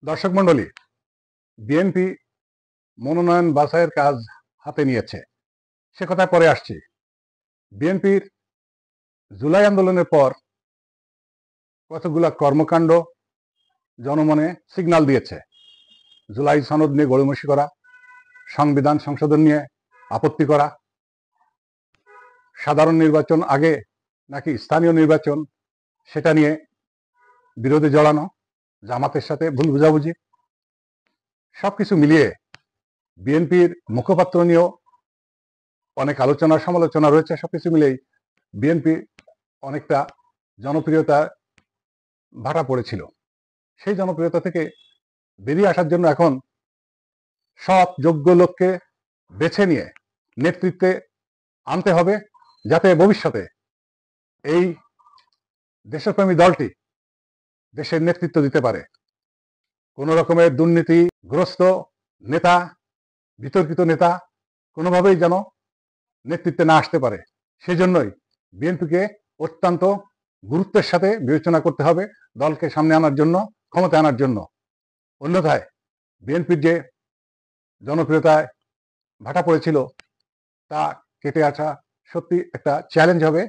দর্শক মণ্ডলী, বিএনপি মনোনয়ন বাছাইয়ের কাজ হাতে নিয়েছে, সে কথায় পরে আসছি। বিএনপির জুলাই আন্দোলনের পর কতগুলা কর্মকাণ্ড জনমনে সিগন্যাল দিয়েছে। জুলাই সনদ নিয়ে গড়িমসি করা, সংবিধান সংশোধন নিয়ে আপত্তি করা, সাধারণ নির্বাচন আগে নাকি স্থানীয় নির্বাচন সেটা নিয়ে বিরোধে জড়ানো, জামাতের সাথে ভুল বুঝাবুঝি, সবকিছু মিলিয়ে বিএনপির মুখপাত্র নিয়েও অনেক আলোচনা সমালোচনা রয়েছে। সবকিছু মিলেই বিএনপি অনেকটা জনপ্রিয়তা ভাটা পড়েছিল। সেই জনপ্রিয়তা থেকে বেরিয়ে আসার জন্য এখন সৎ যোগ্য লোককে বেছে নিয়ে নেতৃত্বে আনতে হবে, যাতে ভবিষ্যতে এই দেশপ্রেমী দলটি দেশের নেতৃত্ব দিতে পারে। কোন রকমের দুর্নীতিগ্রস্ত নেতা, বিতর্কিত নেতা কোনোভাবেই যেন নেতৃত্বে না আসতে পারে। সেজন্যই বিএনপিকে অত্যন্ত গুরুত্বের সাথে বিবেচনা করতে হবে দলকে সামনে আনার জন্য, ক্ষমতা আনার জন্য। অন্যথায় বিএনপির যে জনপ্রিয়তায় ভাটা পড়েছিল তা কেটে আসা সত্যি একটা চ্যালেঞ্জ হবে